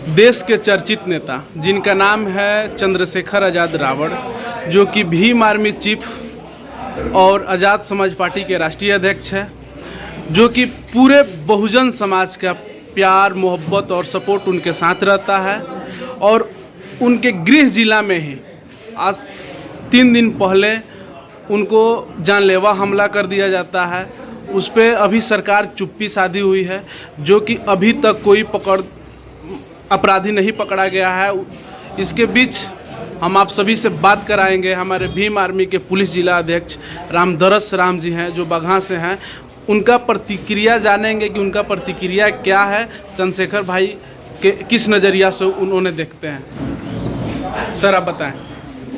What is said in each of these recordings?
देश के चर्चित नेता जिनका नाम है चंद्रशेखर आज़ाद रावण, जो कि भीम आर्मी चीफ और आज़ाद समाज पार्टी के राष्ट्रीय अध्यक्ष हैं, जो कि पूरे बहुजन समाज का प्यार मोहब्बत और सपोर्ट उनके साथ रहता है। और उनके गृह जिला में ही आज 3 दिन पहले उनको जानलेवा हमला कर दिया जाता है। उस पर अभी सरकार चुप्पी साधी हुई है, जो कि अभी तक कोई अपराधी नहीं पकड़ा गया है। इसके बीच हम आप सभी से बात कराएंगे। हमारे भीम आर्मी के पुलिस जिला अध्यक्ष रामदरस राम जी हैं, जो बगहा से हैं। उनका प्रतिक्रिया जानेंगे कि उनका प्रतिक्रिया क्या है, चंद्रशेखर भाई के किस नज़रिया से उन्होंने देखते हैं। सर आप बताएं।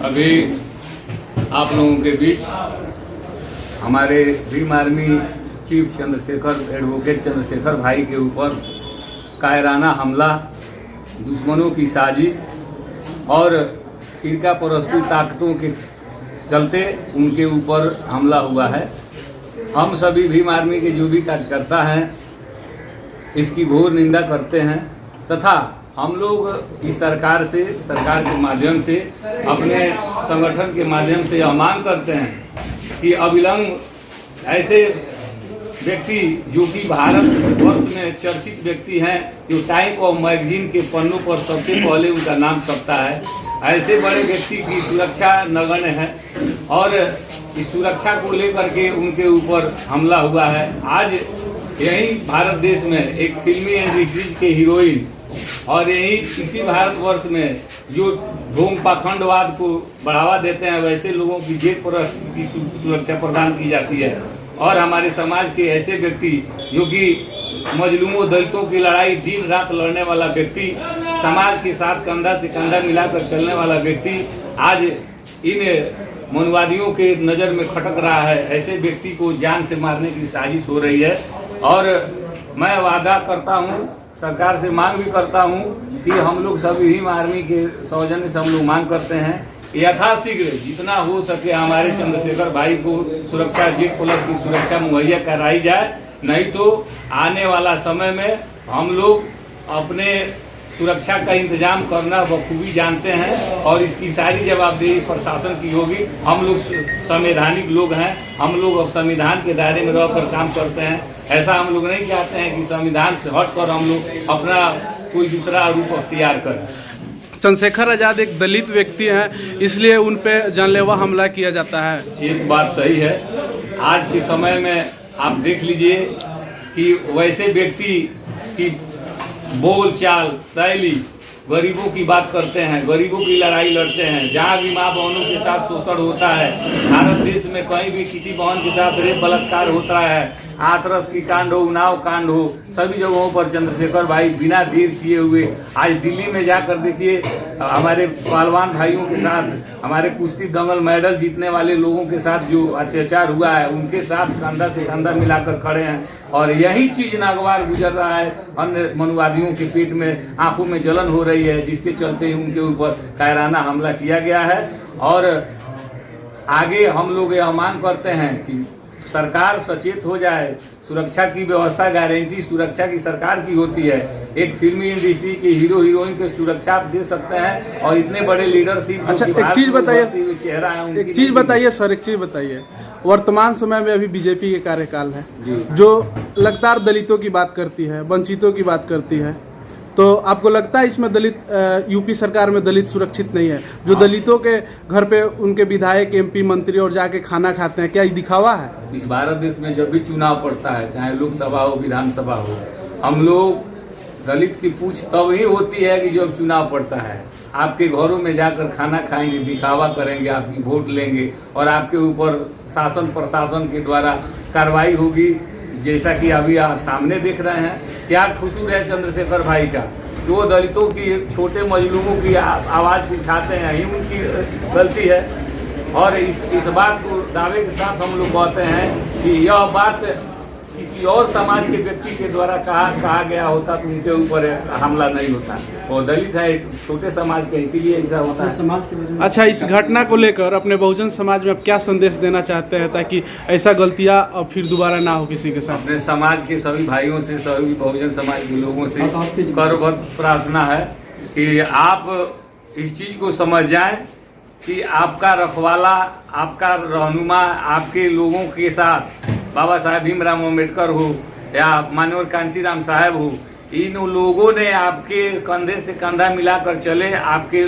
अभी आप लोगों के बीच हमारे Bhim army chief advocate Chandrashekhar भाई के ऊपर कायराना हमला, दुश्मनों की साजिश और फिरका परस्ती ताकतों के चलते उनके ऊपर हमला हुआ है। हम सभी भीम आर्मी के जो भी कार्यकर्ता हैं इसकी घोर निंदा करते हैं तथा हम लोग इस सरकार के माध्यम से, अपने संगठन के माध्यम से यह मांग करते हैं कि अविलंब ऐसे व्यक्ति जो कि भारत वर्ष में चर्चित व्यक्ति हैं, जो टाइम ऑफ मैगजीन के पन्नों पर सबसे पहले उनका नाम छपता है, ऐसे बड़े व्यक्ति की सुरक्षा नगण्य है और इस सुरक्षा को लेकर के उनके ऊपर हमला हुआ है। आज यही भारत देश में एक फिल्मी इंडस्ट्रीज के हीरोइन और यही इसी भारतवर्ष में जो ढोंग पाखंडवाद को बढ़ावा देते हैं, वैसे लोगों की जेल परस्ती की सुरक्षा प्रदान की जाती है। और हमारे समाज के ऐसे व्यक्ति जो कि मजलूमों दलितों की लड़ाई दिन रात लड़ने वाला व्यक्ति, समाज के साथ कंधा से कंधा मिलाकर चलने वाला व्यक्ति आज इन मनुवादियों के नज़र में खटक रहा है। ऐसे व्यक्ति को जान से मारने की साजिश हो रही है। और मैं वादा करता हूं, सरकार से मांग भी करता हूं कि हम लोग सभी भीम आर्मी के सौजन्य से हम लोग मांग करते हैं यथाशीघ्र जितना हो सके हमारे चंद्रशेखर भाई को सुरक्षा, जेड प्लस की सुरक्षा मुहैया कराई जाए। नहीं तो आने वाला समय में हम लोग अपने सुरक्षा का इंतजाम करना बखूबी जानते हैं और इसकी सारी जवाबदेही प्रशासन की होगी। हम लोग संवैधानिक लोग हैं, हम लोग अब संविधान के दायरे में रहकर काम करते हैं। ऐसा हम लोग नहीं चाहते हैं कि संविधान से हटकर हम लोग अपना कोई दूसरा रूप अख्तियार करें। चंद्रशेखर आज़ाद एक दलित व्यक्ति हैं, इसलिए उन पे जानलेवा हमला किया जाता है। एक बात सही है। आज के समय में आप देख लीजिए कि वैसे व्यक्ति की बोल चाल शैली गरीबों की बात करते हैं, गरीबों की लड़ाई लड़ते हैं। जहाँ भी माँ बहनों के साथ शोषण होता है, भारत देश में कहीं भी किसी बहन के साथ रेप बलात्कार होता है, हाथरस की कांड हो, उन्नाव कांड हो, सभी जगहों पर चंद्रशेखर भाई बिना देर किए हुए आज दिल्ली में जाकर देखिए हमारे पहलवान भाइयों के साथ, हमारे कुश्ती दंगल मेडल जीतने वाले लोगों के साथ जो अत्याचार हुआ है, उनके साथ कंधा से कंधा मिलाकर खड़े हैं। और यही चीज़ नागवार गुजर रहा है, अन्य मनुवादियों के पेट में, आंखों में जलन हो रही है, जिसके चलते उनके ऊपर कायराना हमला किया गया है। और आगे हम लोग यह मांग करते हैं कि सरकार सचेत हो जाए। सुरक्षा की व्यवस्था, गारंटी सुरक्षा की सरकार की होती है। एक फिल्मी इंडस्ट्री के हीरो हीरोइन के सुरक्षा आप दे सकते हैं और इतने बड़े लीडरशिप। अच्छा, एक चीज़ बताइए, चेहरा है, एक चीज़ बताइए सर, एक चीज़ बताइए। वर्तमान समय में अभी बीजेपी के कार्यकाल है जो लगातार दलितों की बात करती है, वंचितों की बात करती है, तो आपको लगता है इसमें दलित यूपी सरकार में दलित सुरक्षित नहीं है? जो दलितों के घर पे उनके विधायक, एमपी, मंत्री और जाके खाना खाते हैं, क्या ये दिखावा है? इस भारत देश में जब भी चुनाव पड़ता है, चाहे लोकसभा हो, विधानसभा हो, हम लोग दलित की पूछ तब ही होती है कि जब चुनाव पड़ता है। आपके घरों में जाकर खाना खाएंगे, दिखावा करेंगे, आपकी वोट लेंगे और आपके ऊपर शासन प्रशासन के द्वारा कार्रवाई होगी। जैसा कि अभी आप सामने देख रहे हैं, क्या कसूर है चंद्रशेखर भाई का? जो दलितों की, छोटे मजलूमों की आवाज़ उठाते हैं, यही उनकी गलती है। और इस बात को दावे के साथ हम लोग कहते हैं कि यह बात किसी और समाज के व्यक्ति के द्वारा कहा गया होता तो उनके ऊपर हमला नहीं होता। वो दलित है, एक छोटे समाज के, इसीलिए ऐसा होता है समाज के। अच्छा, इस घटना को लेकर अपने बहुजन समाज में आप क्या संदेश देना चाहते हैं ताकि ऐसा गलतियां अब फिर दोबारा ना हो किसी के साथ? अपने समाज के सभी भाइयों से, सभी बहुजन समाज के लोगों से करबद्ध प्रार्थना है कि आप इस चीज़ को समझ जाएं कि आपका रखवाला, आपका रहनुमा, आपके लोगों के साथ बाबा साहेब भीमराव अम्बेडकर हो या माननीय कांशीराम साहब हो, इन लोगों ने आपके कंधे से कंधा मिलाकर चले, आपके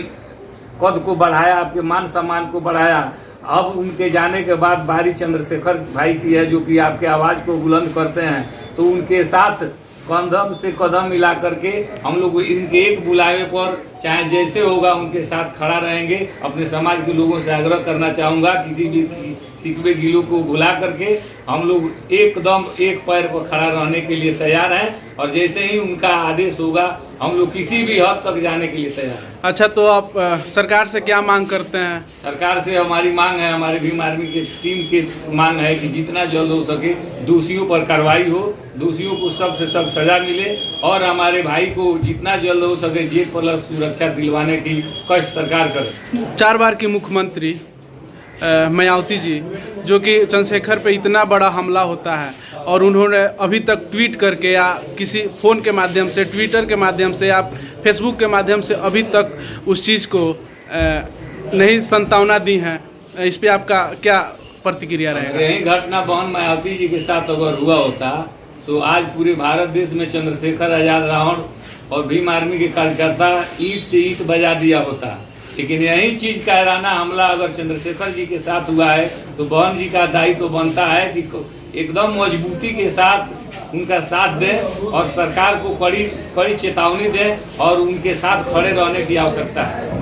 कद को बढ़ाया, आपके मान सम्मान को बढ़ाया। अब उनके जाने के बाद बारी चंद्रशेखर भाई की है, जो कि आपके आवाज़ को बुलंद करते हैं, तो उनके साथ कदम से कदम मिला करके हम लोग इनके एक बुलावे पर चाहे जैसे होगा उनके साथ खड़ा रहेंगे। अपने समाज के लोगों से आग्रह करना चाहूँगा, किसी भी सिकवे गिलों को भुला करके हम लोग एकदम एक पैर पर खड़ा रहने के लिए तैयार हैं, और जैसे ही उनका आदेश होगा हम लोग किसी भी हद तक जाने के लिए तैयार हैं। अच्छा, तो आप सरकार से क्या मांग करते हैं? सरकार से हमारी मांग है, हमारे भीम आर्मी की टीम की मांग है कि जितना जल्द हो सके दोषियों पर कार्रवाई हो, दोषियों को सख्त से सख्त सजा मिले, और हमारे भाई को जितना जल्द हो सके J+ सुरक्षा दिलवाने की कष्ट सरकार करे। 4 बार की मुख्यमंत्री मायावती जी, जो कि चंद्रशेखर पे इतना बड़ा हमला होता है, और उन्होंने अभी तक ट्वीट करके या किसी फ़ोन के माध्यम से, ट्विटर के माध्यम से या फेसबुक के माध्यम से अभी तक उस चीज़ को नहीं संतावना दी हैं। इस पे आपका क्या प्रतिक्रिया रहेगा? यही घटना बहन मायावती जी के साथ अगर हुआ होता तो आज पूरे भारत देश में चंद्रशेखर आजाद रावण और भीम आर्मी के कार्यकर्ता ईंट से ईंट बजा दिया होता। लेकिन यही चीज़ कायराना हमला अगर चंद्रशेखर जी के साथ हुआ है तो बहन जी का दायित्व तो बनता है कि एकदम मजबूती के साथ उनका साथ दें और सरकार को कड़ी चेतावनी दें और उनके साथ खड़े रहने की आवश्यकता है।